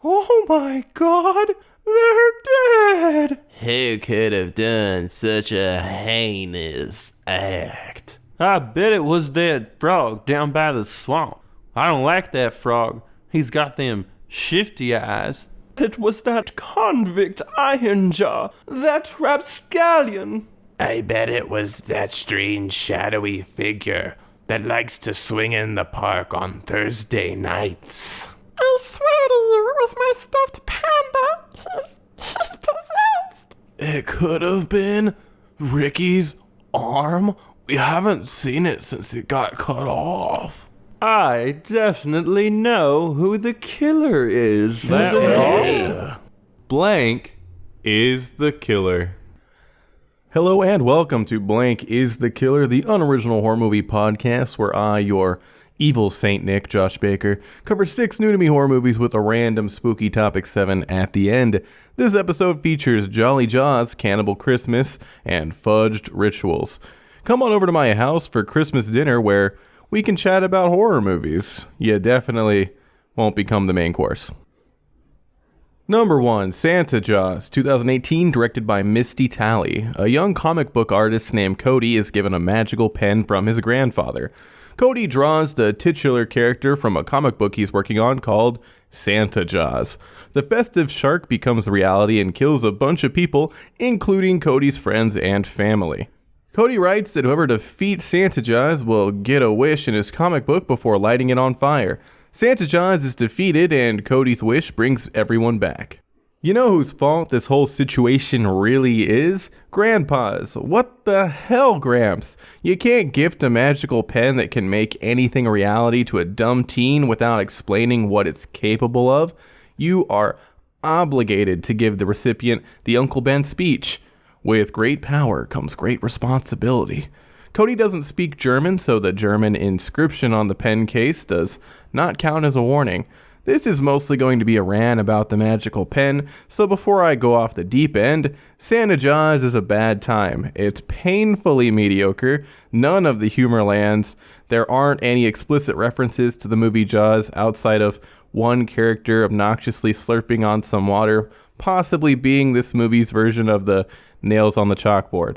Oh my God, they're dead! Who could have done such a heinous act? I bet it was that frog down by the swamp. I don't like that frog. He's got them shifty eyes. It was that convict Ironjaw, that rapscallion. I bet it was that strange shadowy figure that likes to swing in the park on Thursday nights. I swear to you, it was my stuffed panda. He's possessed. It could have been Ricky's arm. We haven't seen it since it got cut off. I definitely know who the killer is. Blank is the killer. Hello and welcome to Blank is the Killer, the unoriginal horror movie podcast where I, your evil Saint Nick, Josh Baker, cover 6 new-to-me horror movies with a random spooky topic 7 at the end. This episode features Jolly Jaws, Cannibal Christmas, and Fudged Rituals. Come on over to my house for Christmas dinner where we can chat about horror movies. You definitely won't become the main course. Number 1, Santa Jaws, 2018, directed by Misty Talley. A young comic book artist named Cody is given a magical pen from his grandfather. Cody draws the titular character from a comic book he's working on called Santa Jaws. The festive shark becomes reality and kills a bunch of people, including Cody's friends and family. Cody writes that whoever defeats Santa Jaws will get a wish in his comic book before lighting it on fire. Santa Jaws is defeated and Cody's wish brings everyone back. You know whose fault this whole situation really is? Grandpa's. What the hell, Gramps? You can't gift a magical pen that can make anything a reality to a dumb teen without explaining what it's capable of. You are obligated to give the recipient the Uncle Ben speech. With great power comes great responsibility. Cody doesn't speak German, so the German inscription on the pen case does not count as a warning. This is mostly going to be a rant about the magical pen, so before I go off the deep end, Santa Jaws is a bad time. It's painfully mediocre, none of the humor lands, there aren't any explicit references to the movie Jaws outside of one character obnoxiously slurping on some water, possibly being this movie's version of the nails on the chalkboard.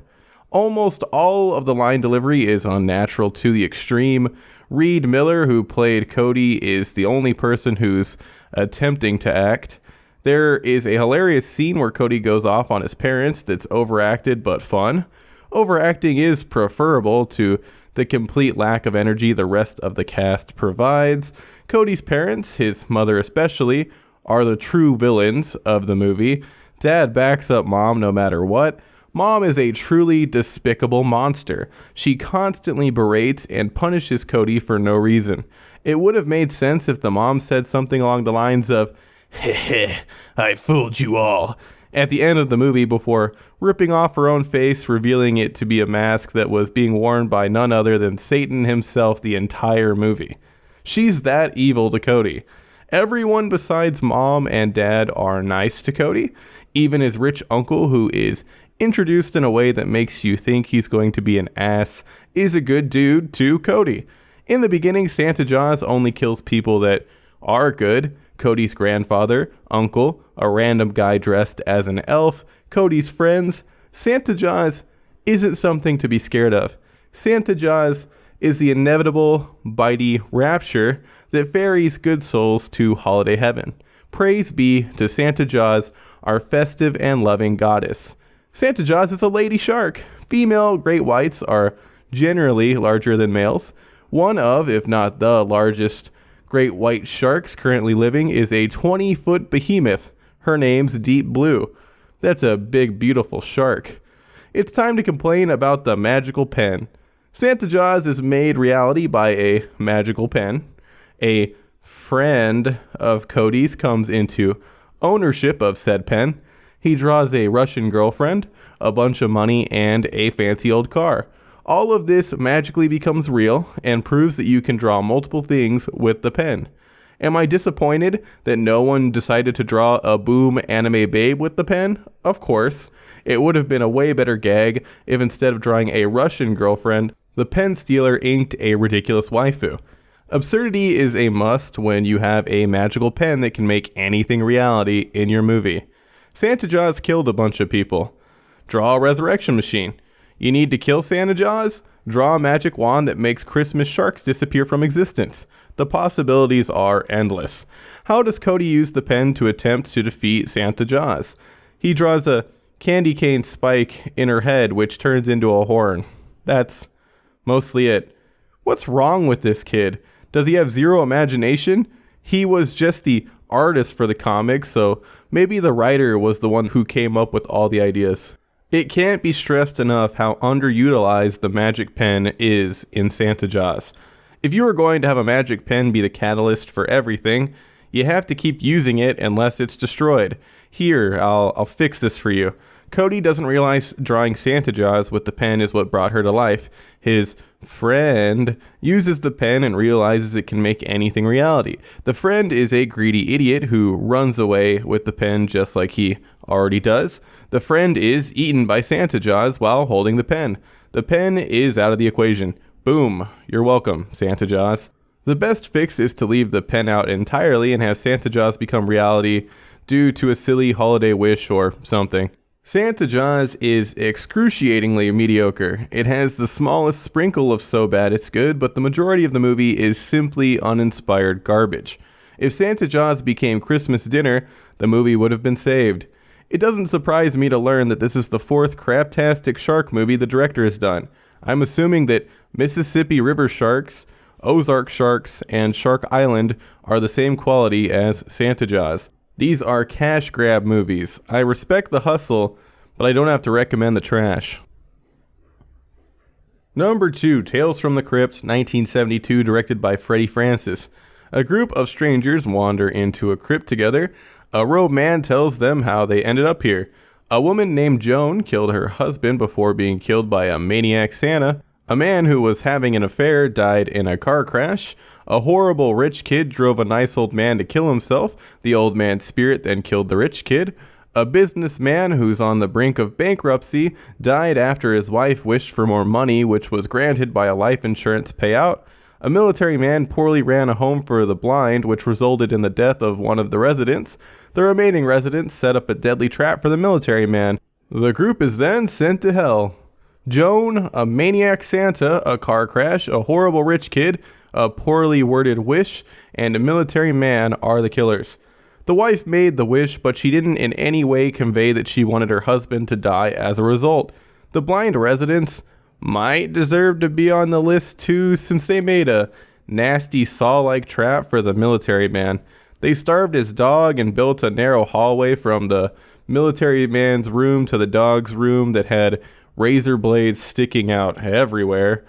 Almost all of the line delivery is unnatural to the extreme. Reed Miller, who played Cody, is the only person who's attempting to act. There is a hilarious scene where Cody goes off on his parents that's overacted but fun. Overacting is preferable to the complete lack of energy the rest of the cast provides. Cody's parents, his mother especially, are the true villains of the movie. Dad backs up Mom no matter what. Mom is a truly despicable monster. She constantly berates and punishes Cody for no reason. It would have made sense if the mom said something along the lines of, "Heh, I fooled you all," at the end of the movie before ripping off her own face, revealing it to be a mask that was being worn by none other than Satan himself the entire movie. She's that evil to Cody. Everyone besides Mom and Dad are nice to Cody. Even his rich uncle, who is introduced in a way that makes you think he's going to be an ass, is a good dude to Cody. In the beginning, Santa Jaws only kills people that are good. Cody's grandfather, uncle, a random guy dressed as an elf, Cody's friends. Santa Jaws isn't something to be scared of. Santa Jaws is the inevitable, bitey rapture that ferries good souls to holiday heaven. Praise be to Santa Jaws, our festive and loving goddess. Santa Jaws is a lady shark. Female great whites are generally larger than males. One of, if not the largest great white sharks currently living is a 20-foot behemoth. Her name's Deep Blue. That's a big, beautiful shark. It's time to complain about the magical pen. Santa Jaws is made reality by a magical pen. A friend of Cody's comes into ownership of said pen. He draws a Russian girlfriend, a bunch of money, and a fancy old car. All of this magically becomes real and proves that you can draw multiple things with the pen. Am I disappointed that no one decided to draw a boom anime babe with the pen? Of course. It would have been a way better gag if instead of drawing a Russian girlfriend, the pen stealer inked a ridiculous waifu. Absurdity is a must when you have a magical pen that can make anything reality in your movie. Santa Jaws killed a bunch of people. Draw a resurrection machine. You need to kill Santa Jaws? Draw a magic wand that makes Christmas sharks disappear from existence. The possibilities are endless. How does Cody use the pen to attempt to defeat Santa Jaws? He draws a candy cane spike in her head, which turns into a horn. That's mostly it. What's wrong with this kid? Does he have zero imagination? He was just the artist for the comics, so maybe the writer was the one who came up with all the ideas. It can't be stressed enough how underutilized the magic pen is in Santa Jaws. If you are going to have a magic pen be the catalyst for everything, you have to keep using it unless it's destroyed. Here, I'll fix this for you. Cody doesn't realize drawing Santa Jaws with the pen is what brought her to life. His friend uses the pen and realizes it can make anything reality. The friend is a greedy idiot who runs away with the pen just like he already does. The friend is eaten by Santa Jaws while holding the pen. The pen is out of the equation. Boom. You're welcome, Santa Jaws. The best fix is to leave the pen out entirely and have Santa Jaws become reality due to a silly holiday wish or something. Santa Jaws is excruciatingly mediocre. It has the smallest sprinkle of so bad it's good, but the majority of the movie is simply uninspired garbage. If Santa Jaws became Christmas dinner, the movie would have been saved. It doesn't surprise me to learn that this is the fourth craptastic shark movie the director has done. I'm assuming that Mississippi River sharks, Ozark sharks, and Shark Island are the same quality as Santa Jaws. These are cash grab movies. I respect the hustle, but I don't have to recommend the trash. Number 2, Tales from the Crypt, 1972, directed by Freddie Francis. A group of strangers wander into a crypt together. A robed man tells them how they ended up here. A woman named Joan killed her husband before being killed by a maniac Santa. A man who was having an affair died in a car crash. A horrible rich kid drove a nice old man to kill himself. The old man's spirit then killed the rich kid. A businessman who's on the brink of bankruptcy died after his wife wished for more money, which was granted by a life insurance payout. A military man poorly ran a home for the blind, which resulted in the death of one of the residents. The remaining residents set up a deadly trap for the military man. The group is then sent to hell. Joan, a maniac Santa, a car crash, a horrible rich kid, a poorly worded wish, and a military man are the killers. The wife made the wish, but she didn't in any way convey that she wanted her husband to die as a result. The blind residents might deserve to be on the list too, since they made a nasty saw-like trap for the military man. They starved his dog and built a narrow hallway from the military man's room to the dog's room that had razor blades sticking out everywhere.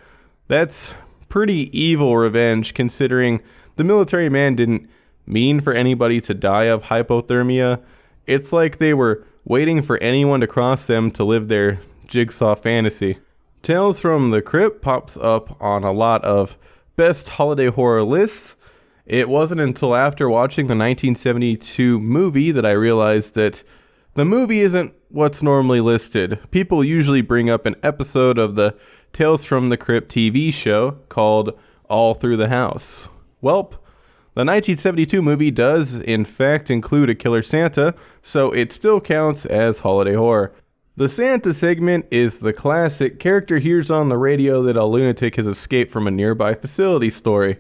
That's pretty evil revenge, considering the military man didn't mean for anybody to die of hypothermia. It's like they were waiting for anyone to cross them to live their jigsaw fantasy. Tales from the Crypt pops up on a lot of best holiday horror lists. It wasn't until after watching the 1972 movie that I realized that the movie isn't what's normally listed. People usually bring up an episode of the Tales from the Crypt TV show called All Through the House. Welp, the 1972 movie does in fact include a killer Santa, so it still counts as holiday horror. The Santa segment is the classic character hears on the radio that a lunatic has escaped from a nearby facility story.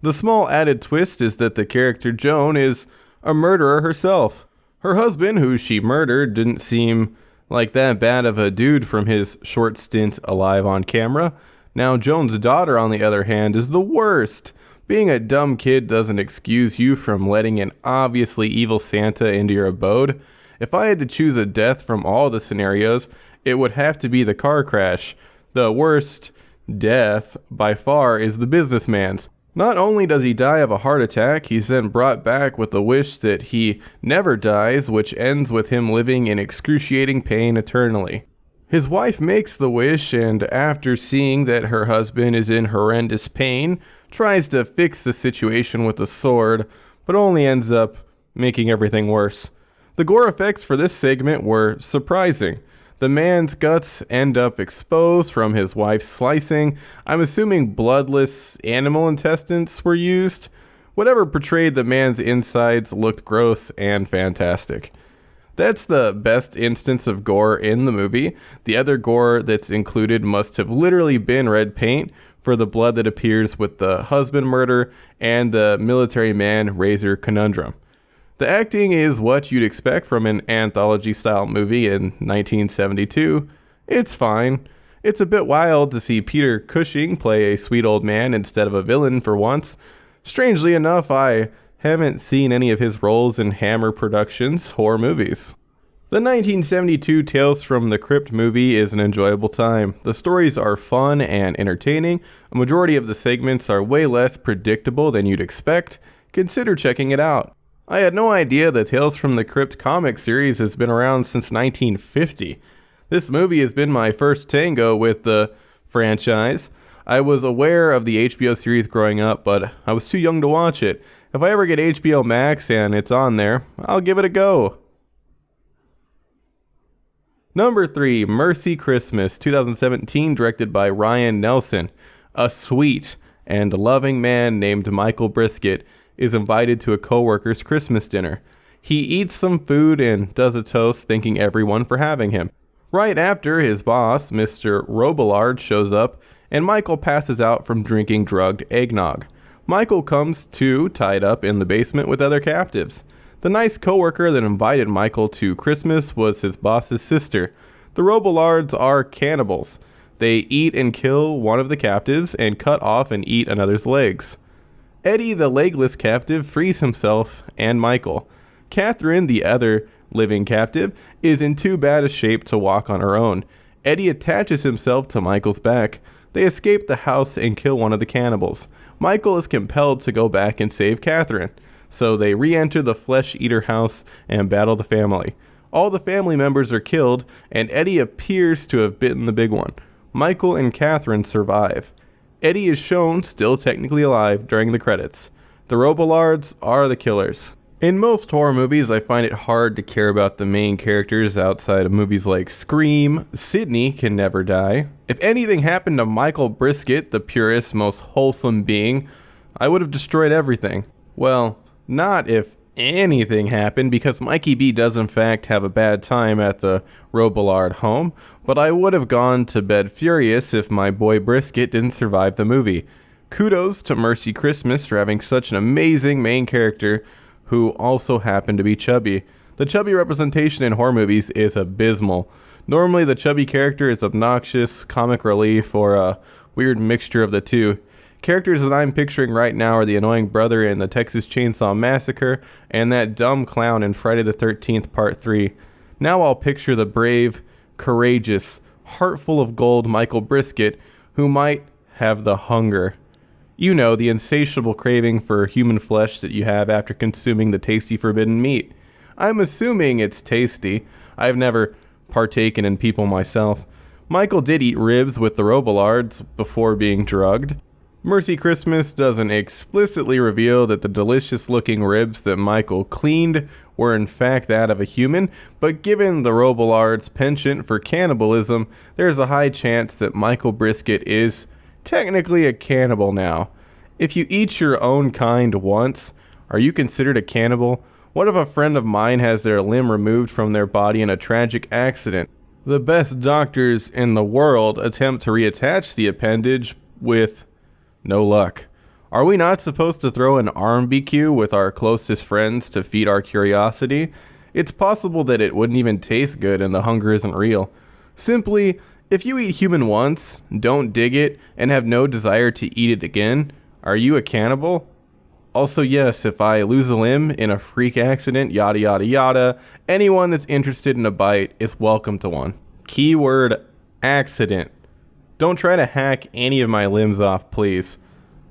The small added twist is that the character Joan is a murderer herself. Her husband, who she murdered, didn't seem like that bad of a dude from his short stint alive on camera. Now Joan's daughter, on the other hand, is the worst. Being a dumb kid doesn't excuse you from letting an obviously evil Santa into your abode. If I had to choose a death from all the scenarios, it would have to be the car crash. The worst death, by far, is the businessman's. Not only does he die of a heart attack, he's then brought back with the wish that he never dies, which ends with him living in excruciating pain eternally. His wife makes the wish, and after seeing that her husband is in horrendous pain, tries to fix the situation with a sword, but only ends up making everything worse. The gore effects for this segment were surprising. The man's guts end up exposed from his wife's slicing. I'm assuming bloodless animal intestines were used. Whatever portrayed the man's insides looked gross and fantastic. That's the best instance of gore in the movie. The other gore that's included must have literally been red paint for the blood that appears with the husband murder and the military man razor conundrum. The acting is what you'd expect from an anthology-style movie in 1972. It's fine. It's a bit wild to see Peter Cushing play a sweet old man instead of a villain for once. Strangely enough, I haven't seen any of his roles in Hammer Productions' horror movies. The 1972 Tales from the Crypt movie is an enjoyable time. The stories are fun and entertaining. A majority of the segments are way less predictable than you'd expect. Consider checking it out. I had no idea the Tales from the Crypt comic series has been around since 1950. This movie has been my first tango with the franchise. I was aware of the HBO series growing up, but I was too young to watch it. If I ever get HBO Max and it's on there, I'll give it a go. Number 3, Mercy Christmas, 2017, directed by Ryan Nelson. A sweet and loving man named Michael Brisket is invited to a co-worker's Christmas dinner. He eats some food and does a toast, thanking everyone for having him. Right after, his boss, Mr. Robillard, shows up, and Michael passes out from drinking drugged eggnog. Michael comes to tied up in the basement with other captives. The nice coworker that invited Michael to Christmas was his boss's sister. The Robillards are cannibals. They eat and kill one of the captives and cut off and eat another's legs. Eddie, the legless captive, frees himself and Michael. Catherine, the other living captive, is in too bad a shape to walk on her own. Eddie attaches himself to Michael's back. They escape the house and kill one of the cannibals. Michael is compelled to go back and save Catherine, so they re-enter the flesh-eater house and battle the family. All the family members are killed, and Eddie appears to have bitten the big one. Michael and Catherine survive. Eddie is shown still technically alive during the credits. The Robillards are the killers. In most horror movies, I find it hard to care about the main characters outside of movies like Scream. Sidney can never die. If anything happened to Michael Brisket, the purest, most wholesome being, I would have destroyed everything. Well, not if anything happened, because Mikey B does in fact have a bad time at the Robillard home, but I would have gone to bed furious if my boy Brisket didn't survive the movie. Kudos to Mercy Christmas for having such an amazing main character who also happened to be chubby. The chubby representation in horror movies is abysmal. Normally the chubby character is obnoxious, comic relief, or a weird mixture of the two. Characters that I'm picturing right now are the annoying brother in the Texas Chainsaw Massacre and that dumb clown in Friday the 13th Part 3. Now I'll picture the brave, courageous, heart full of gold Michael Brisket, who might have the hunger. You know, the insatiable craving for human flesh that you have after consuming the tasty forbidden meat. I'm assuming it's tasty. I've never partaken in people myself. Michael did eat ribs with the Robillards before being drugged. Mercy Christmas doesn't explicitly reveal that the delicious-looking ribs that Michael cleaned were in fact that of a human, but given the Robillard's penchant for cannibalism, there's a high chance that Michael Brisket is technically a cannibal now. If you eat your own kind once, are you considered a cannibal? What if a friend of mine has their limb removed from their body in a tragic accident? The best doctors in the world attempt to reattach the appendage with no luck. Are we not supposed to throw an arm BQ with our closest friends to feed our curiosity? It's possible that it wouldn't even taste good and the hunger isn't real. Simply, if you eat human once, don't dig it, and have no desire to eat it again, are you a cannibal? Also, yes, if I lose a limb in a freak accident, yada yada yada, anyone that's interested in a bite is welcome to one. Keyword accident. Don't try to hack any of my limbs off, please.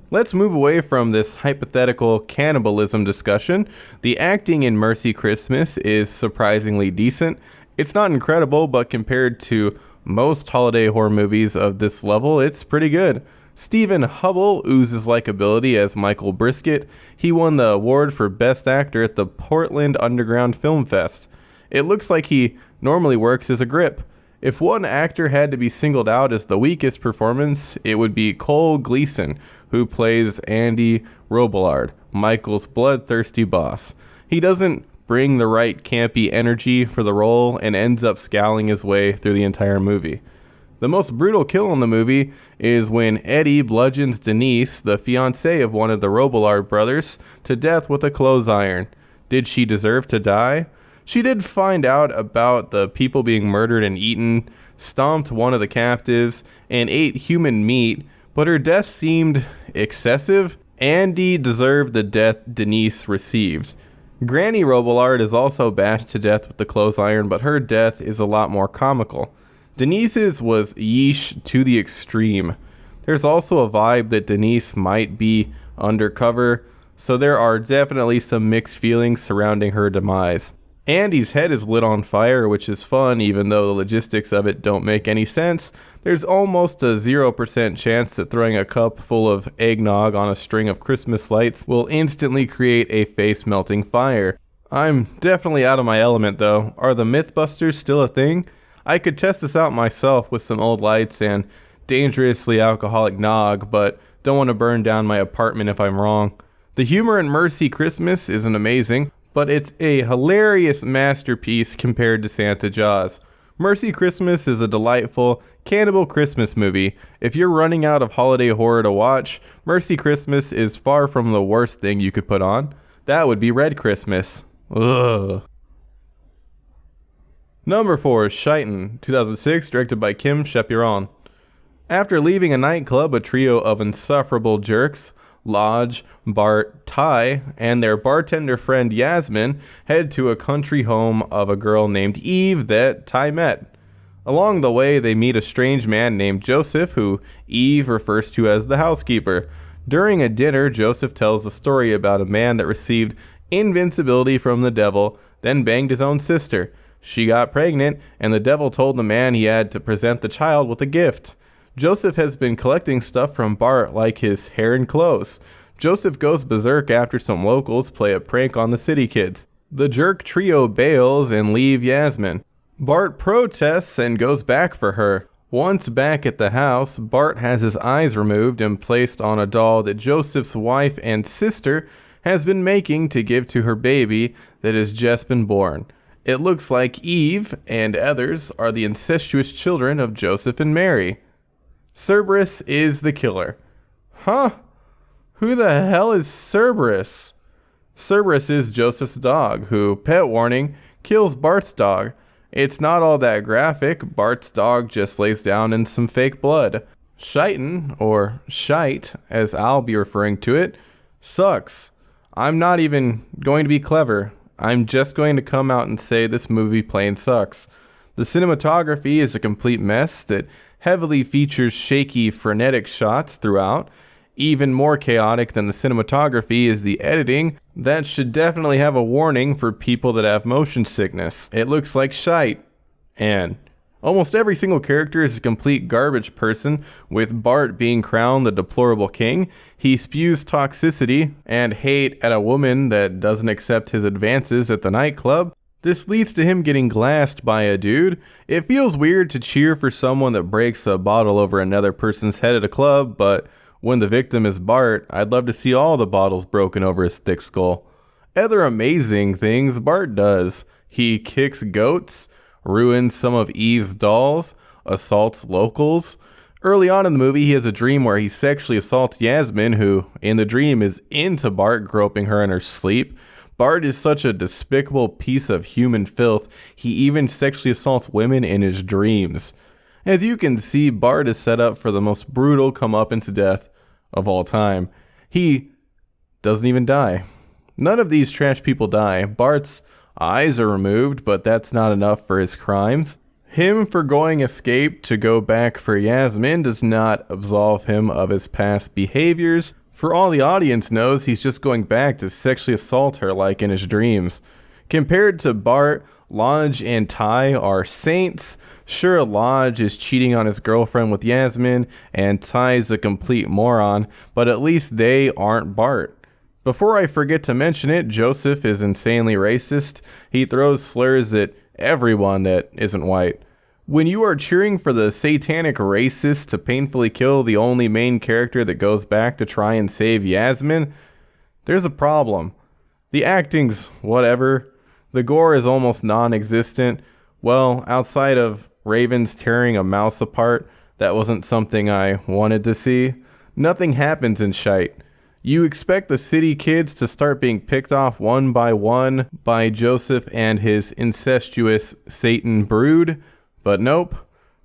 Let's move away from this hypothetical cannibalism discussion. The acting in Mercy Christmas is surprisingly decent. It's not incredible, but compared to most holiday horror movies of this level, it's pretty good. Stephen Hubble oozes likability as Michael Brisket. He won the award for Best Actor at the Portland Underground Film Fest. It looks like he normally works as a grip. If one actor had to be singled out as the weakest performance, it would be Cole Gleason, who plays Andy Robillard, Michael's bloodthirsty boss. He doesn't bring the right campy energy for the role and ends up scowling his way through the entire movie. The most brutal kill in the movie is when Eddie bludgeons Denise, the fiancée of one of the Robillard brothers, to death with a clothes iron. Did she deserve to die? She did find out about the people being murdered and eaten, stomped one of the captives, and ate human meat, but her death seemed excessive. Andy deserved the death Denise received. Granny Robillard is also bashed to death with the clothes iron, but her death is a lot more comical. Denise's was yeesh to the extreme. There's also a vibe that Denise might be undercover, so there are definitely some mixed feelings surrounding her demise. Andy's head is lit on fire, which is fun even though the logistics of it don't make any sense. There's almost a 0% chance that throwing a cup full of eggnog on a string of Christmas lights will instantly create a face-melting fire. I'm definitely out of my element though. Are the Mythbusters still a thing? I could test this out myself with some old lights and dangerously alcoholic nog, but don't want to burn down my apartment if I'm wrong. The humor in Mercy Christmas isn't amazing, but it's a hilarious masterpiece compared to Santa Jaws. Mercy Christmas is a delightful Cannibal Christmas movie. If you're running out of holiday horror to watch, Mercy Christmas is far from the worst thing you could put on. That would be Red Christmas. Ugh. Number 4 is Scheiten, 2006, directed by Kim Chapiron. After leaving a nightclub, a trio of insufferable jerks, Lodge, Bart, Ty, and their bartender friend Yasmin head to a country home of a girl named Eve that Ty met. Along the way, they meet a strange man named Joseph, who Eve refers to as the housekeeper. During a dinner, Joseph tells a story about a man that received invincibility from the devil, then banged his own sister. She got pregnant, and the devil told the man he had to present the child with a gift. Joseph has been collecting stuff from Bart like his hair and clothes. Joseph goes berserk after some locals play a prank on the city kids. The jerk trio bails and leave Yasmin. Bart protests and goes back for her. Once back at the house, Bart has his eyes removed and placed on a doll that Joseph's wife and sister has been making to give to her baby that has just been born. It looks like Eve and others are the incestuous children of Joseph and Mary. Cerberus is the killer. Huh? Who the hell is Cerberus? Cerberus is Joseph's dog, who, pet warning, kills Bart's dog. It's not all that graphic. Bart's dog just lays down in some fake blood. Scheiten, or Scheit, as I'll be referring to it, sucks. I'm not even going to be clever. I'm just going to come out and say this movie plain sucks. The cinematography is a complete mess that heavily features shaky, frenetic shots throughout. Even more chaotic than the cinematography is the editing. That should definitely have a warning for people that have motion sickness. It looks like shite. And almost every single character is a complete garbage person, with Bart being crowned the deplorable king. He spews toxicity and hate at a woman that doesn't accept his advances at the nightclub. This leads to him getting glassed by a dude. It feels weird to cheer for someone that breaks a bottle over another person's head at a club, but when the victim is Bart, I'd love to see all the bottles broken over his thick skull. Other amazing things Bart does. He kicks goats, ruins some of Eve's dolls, assaults locals. Early on in the movie, he has a dream where he sexually assaults Yasmin, who, in the dream, is into Bart, groping her in her sleep. Bart is such a despicable piece of human filth, he even sexually assaults women in his dreams. As you can see, Bart is set up for the most brutal comeuppance death of all time. He doesn't even die. None of these trash people die. Bart's eyes are removed, but that's not enough for his crimes. Him foregoing escape to go back for Yasmin does not absolve him of his past behaviors. For all the audience knows, he's just going back to sexually assault her like in his dreams. Compared to Bart, Lodge and Ty are saints. Sure, Lodge is cheating on his girlfriend with Yasmin, and Ty's a complete moron, but at least they aren't Bart. Before I forget to mention it, Joseph is insanely racist. He throws slurs at everyone that isn't white. When you are cheering for the satanic racist to painfully kill the only main character that goes back to try and save Yasmin, there's a problem. The acting's whatever. The gore is almost non-existent. Well, outside of ravens tearing a mouse apart, that wasn't something I wanted to see. Nothing happens in Scheiten. You expect the city kids to start being picked off one by Joseph and his incestuous Satan brood, but nope.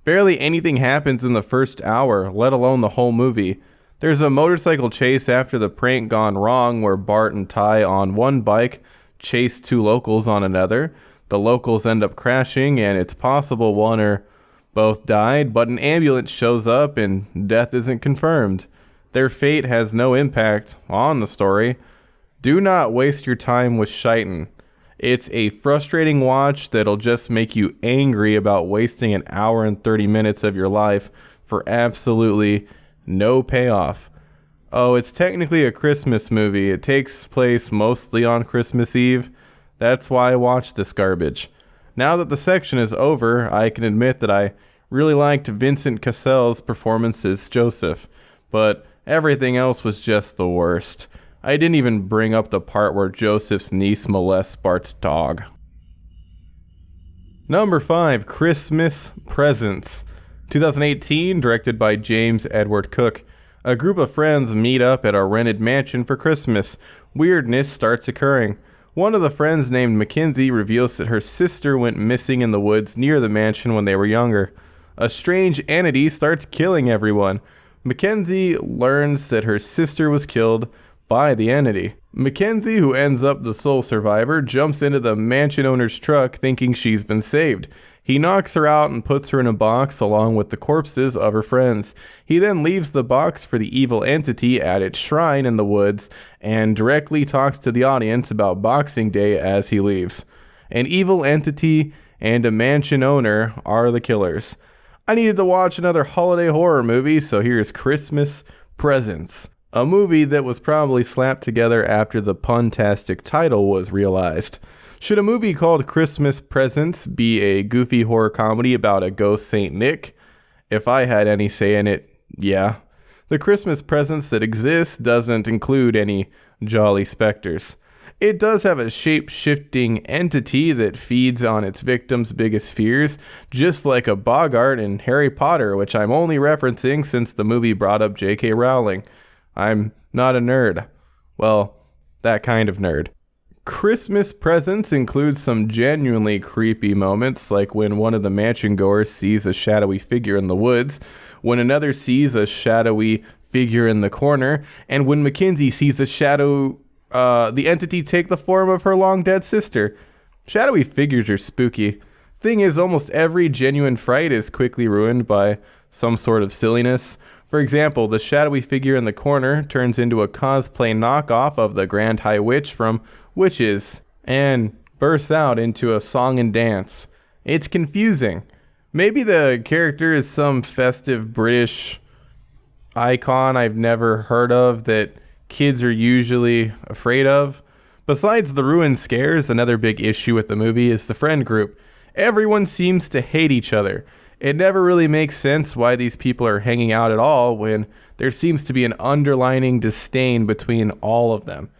Barely anything happens in the first hour, let alone the whole movie. There's a motorcycle chase after the prank gone wrong where Bart and Ty on one bike chase two locals on another. The locals end up crashing and it's possible one or both died, but an ambulance shows up and death isn't confirmed. Their fate has no impact on the story. Do not waste your time with Scheiten. It's a frustrating watch that'll just make you angry about wasting an hour and 30 minutes of your life for absolutely no payoff. Oh, it's technically a Christmas movie. It takes place mostly on Christmas Eve. That's why I watched this garbage. Now that the section is over, I can admit that I really liked Vincent Cassel's performance as Joseph, but everything else was just the worst. I didn't even bring up the part where Joseph's niece molests Bart's dog. Number 5, Christmas Presents. 2018, directed by James Edward Cook. A group of friends meet up at a rented mansion for Christmas. Weirdness starts occurring. One of the friends, named Mackenzie, reveals that her sister went missing in the woods near the mansion when they were younger. A strange entity starts killing everyone. Mackenzie learns that her sister was killed by the entity. Mackenzie, who ends up the sole survivor, jumps into the mansion owner's truck thinking she's been saved. He knocks her out and puts her in a box along with the corpses of her friends. He then leaves the box for the evil entity at its shrine in the woods and directly talks to the audience about Boxing Day as he leaves. An evil entity and a mansion owner are the killers. I needed to watch another holiday horror movie, so here's Christmas Presents. A movie that was probably slapped together after the pun-tastic title was realized. Should a movie called Christmas Presents be a goofy horror comedy about a ghost Saint Nick? If I had any say in it, yeah. The Christmas Presents that exists doesn't include any jolly specters. It does have a shape-shifting entity that feeds on its victims' biggest fears, just like a Bogart in Harry Potter, which I'm only referencing since the movie brought up J.K. Rowling. I'm not a nerd. Well, that kind of nerd. Christmas Presents includes some genuinely creepy moments, like when one of the mansion goers sees a shadowy figure in the woods, when another sees a shadowy figure in the corner, and when Mackenzie sees the entity take the form of her long-dead sister. Shadowy figures are spooky. Thing is, almost every genuine fright is quickly ruined by some sort of silliness. For example, the shadowy figure in the corner turns into a cosplay knockoff of the Grand High Witch from Witches and bursts out into a song and dance. It's confusing. Maybe the character is some festive British icon I've never heard of that kids are usually afraid of. Besides the ruin scares, another big issue with the movie is the friend group. Everyone seems to hate each other. It never really makes sense why these people are hanging out at all when there seems to be an underlining disdain between all of them.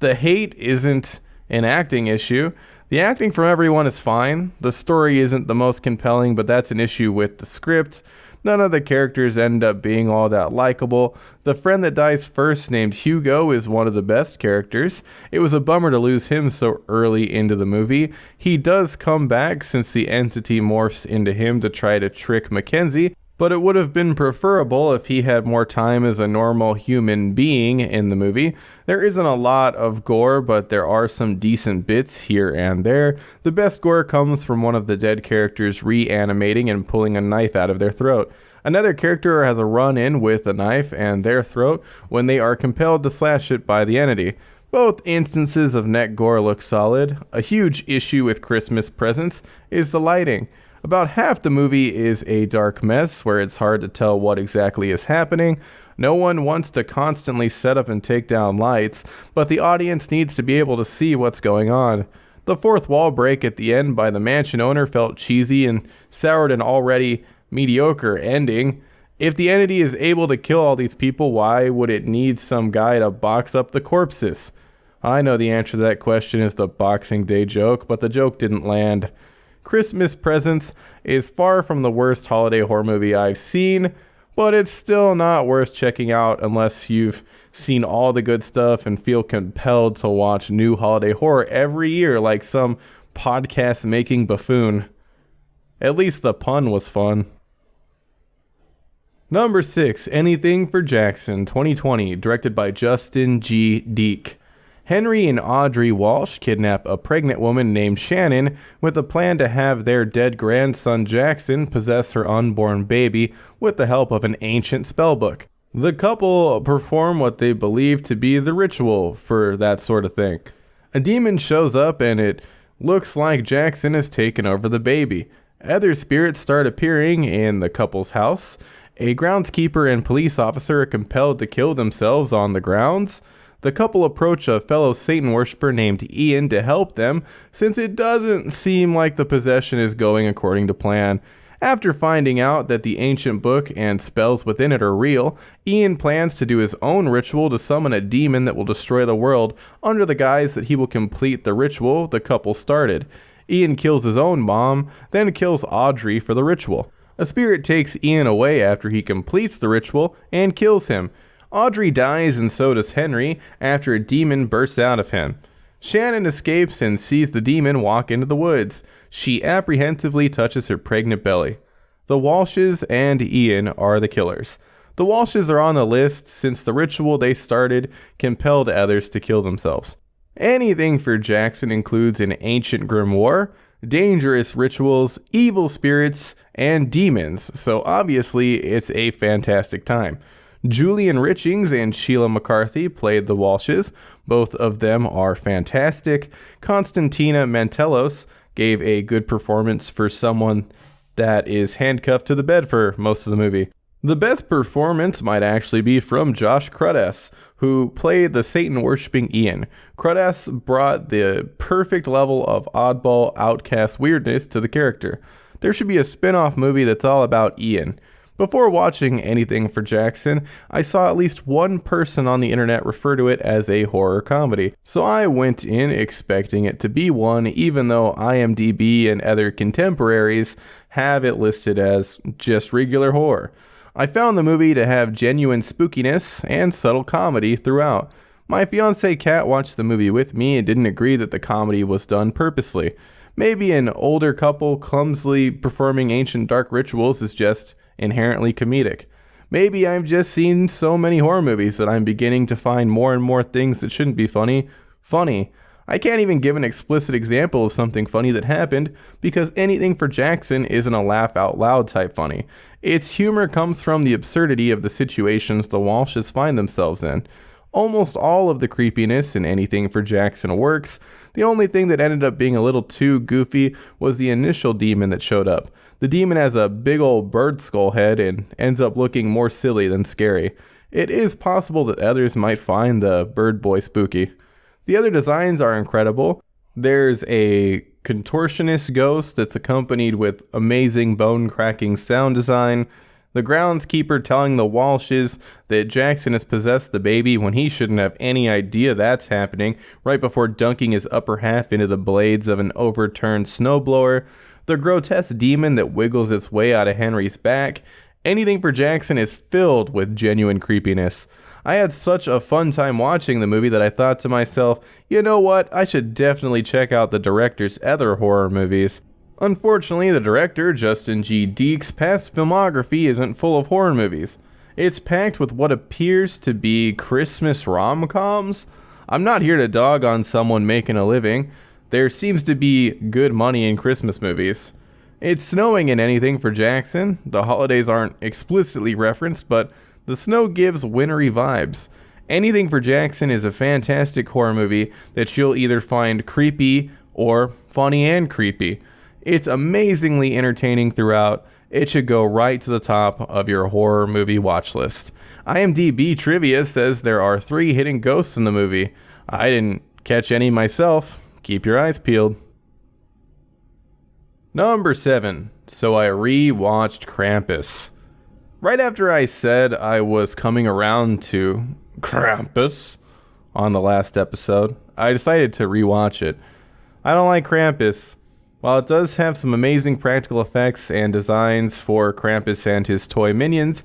The hate isn't an acting issue. The acting from everyone is fine. The story isn't the most compelling, but that's an issue with the script. None of the characters end up being all that likable. The friend that dies first, named Hugo, is one of the best characters. It was a bummer to lose him so early into the movie. He does come back since the entity morphs into him to try to trick Mackenzie, but it would have been preferable if he had more time as a normal human being in the movie. There isn't a lot of gore, but there are some decent bits here and there. The best gore comes from one of the dead characters reanimating and pulling a knife out of their throat. Another character has a run-in with a knife and their throat when they are compelled to slash it by the entity. Both instances of neck gore look solid. A huge issue with Christmas Presents is the lighting. About half the movie is a dark mess where it's hard to tell what exactly is happening. No one wants to constantly set up and take down lights, but the audience needs to be able to see what's going on. The fourth wall break at the end by the mansion owner felt cheesy and soured an already mediocre ending. If the entity is able to kill all these people, why would it need some guy to box up the corpses? I know the answer to that question is the Boxing Day joke, but the joke didn't land. Christmas Presents is far from the worst holiday horror movie I've seen, but it's still not worth checking out unless you've seen all the good stuff and feel compelled to watch new holiday horror every year like some podcast-making buffoon. At least the pun was fun. Number 6, Anything for Jackson, 2020, directed by Justin G. Dyck. Henry and Audrey Walsh kidnap a pregnant woman named Shannon with a plan to have their dead grandson Jackson possess her unborn baby with the help of an ancient spellbook. The couple perform what they believe to be the ritual for that sort of thing. A demon shows up and it looks like Jackson has taken over the baby. Other spirits start appearing in the couple's house. A groundskeeper and police officer are compelled to kill themselves on the grounds. The couple approach a fellow Satan worshiper named Ian to help them, since it doesn't seem like the possession is going according to plan. After finding out that the ancient book and spells within it are real, Ian plans to do his own ritual to summon a demon that will destroy the world under the guise that he will complete the ritual the couple started. Ian kills his own mom, then kills Audrey for the ritual. A spirit takes Ian away after he completes the ritual and kills him. Audrey dies and so does Henry after a demon bursts out of him. Shannon escapes and sees the demon walk into the woods. She apprehensively touches her pregnant belly. The Walshes and Ian are the killers. The Walshes are on the list since the ritual they started compelled others to kill themselves. Anything for Jackson includes an ancient grimoire, dangerous rituals, evil spirits, and demons, so obviously it's a fantastic time. Julian Richings and Sheila McCarthy played the Walshes. Both of them are fantastic. Constantina Mantelos gave a good performance for someone that is handcuffed to the bed for most of the movie. The best performance might actually be from Josh Cruddas, who played the Satan-worshipping Ian. Cruddas brought the perfect level of oddball, outcast weirdness to the character. There should be a spin-off movie that's all about Ian. Before watching Anything for Jackson, I saw at least one person on the internet refer to it as a horror comedy, so I went in expecting it to be one, even though IMDb and other contemporaries have it listed as just regular horror. I found the movie to have genuine spookiness and subtle comedy throughout. My fiancée Kat watched the movie with me and didn't agree that the comedy was done purposely. Maybe an older couple clumsily performing ancient dark rituals is just inherently comedic. Maybe I've just seen so many horror movies that I'm beginning to find more and more things that shouldn't be funny. I can't even give an explicit example of something funny that happened because Anything for Jackson isn't a laugh out loud type funny. Its humor comes from the absurdity of the situations the Walshes find themselves in. Almost all of the creepiness in Anything for Jackson works. The only thing that ended up being a little too goofy was the initial demon that showed up. The demon has a big old bird skull head and ends up looking more silly than scary. It is possible that others might find the bird boy spooky. The other designs are incredible. There's a contortionist ghost that's accompanied with amazing bone-cracking sound design. The groundskeeper telling the Walshes that Jackson has possessed the baby when he shouldn't have any idea that's happening, right before dunking his upper half into the blades of an overturned snowblower. The grotesque demon that wiggles its way out of Henry's back. Anything for Jackson is filled with genuine creepiness. I had such a fun time watching the movie that I thought to myself, you know what, I should definitely check out the director's other horror movies. Unfortunately, the director, Justin G. Dyck's past filmography isn't full of horror movies. It's packed with what appears to be Christmas rom-coms. I'm not here to dog on someone making a living. There seems to be good money in Christmas movies. It's snowing in Anything for Jackson. The holidays aren't explicitly referenced, but the snow gives wintry vibes. Anything for Jackson is a fantastic horror movie that you'll either find creepy or funny and creepy. It's amazingly entertaining throughout. It should go right to the top of your horror movie watch list. IMDb trivia says there are 3 hidden ghosts in the movie. I didn't catch any myself, keep your eyes peeled. Number 7. So I rewatched Krampus. Right after I said I was coming around to Krampus on the last episode, I decided to rewatch it. I don't like Krampus. While it does have some amazing practical effects and designs for Krampus and his toy minions,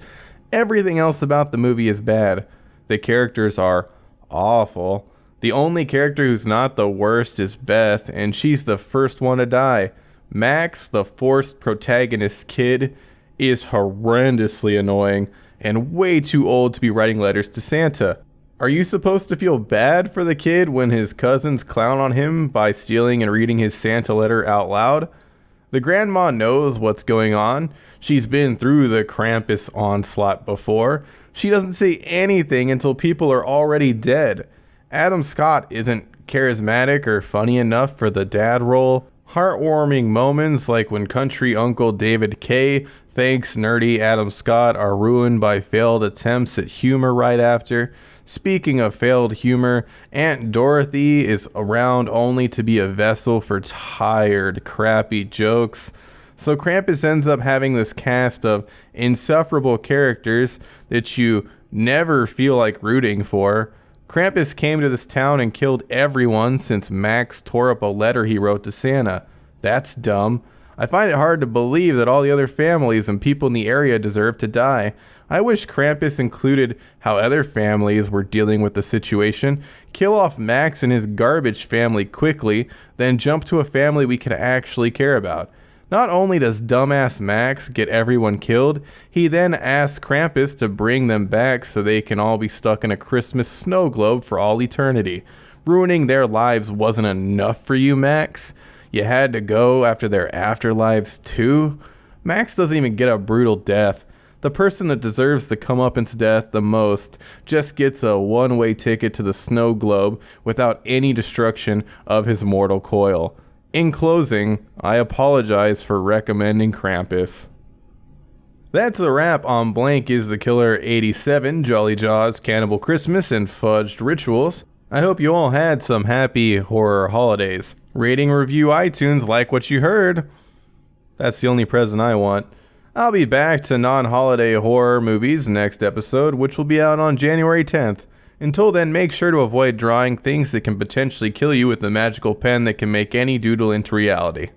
everything else about the movie is bad. The characters are awful. The only character who's not the worst is Beth, and she's the first one to die. Max, the forced protagonist kid, is horrendously annoying and way too old to be writing letters to Santa. Are you supposed to feel bad for the kid when his cousins clown on him by stealing and reading his Santa letter out loud? The grandma knows what's going on. She's been through the Krampus onslaught before. She doesn't say anything until people are already dead. Adam Scott isn't charismatic or funny enough for the dad role. Heartwarming moments like when country uncle David K thanks nerdy Adam Scott are ruined by failed attempts at humor right after. Speaking of failed humor, Aunt Dorothy is around only to be a vessel for tired, crappy jokes. So Krampus ends up having this cast of insufferable characters that you never feel like rooting for. Krampus came to this town and killed everyone since Max tore up a letter he wrote to Santa. That's dumb. I find it hard to believe that all the other families and people in the area deserve to die. I wish Krampus included how other families were dealing with the situation. Kill off Max and his garbage family quickly, then jump to a family we can actually care about. Not only does dumbass Max get everyone killed, he then asks Krampus to bring them back so they can all be stuck in a Christmas snow globe for all eternity. Ruining their lives wasn't enough for you, Max? You had to go after their afterlives too? Max doesn't even get a brutal death. The person that deserves the comeuppance death the most just gets a one-way ticket to the snow globe without any destruction of his mortal coil. In closing, I apologize for recommending Krampus. That's a wrap on Blank is the Killer 87, Jolly Jaws, Cannibal Christmas, and Fudged Rituals. I hope you all had some happy horror holidays. Rating, review iTunes, like what you heard. That's the only present I want. I'll be back to non-holiday horror movies next episode, which will be out on January 10th. Until then, make sure to avoid drawing things that can potentially kill you with the magical pen that can make any doodle into reality.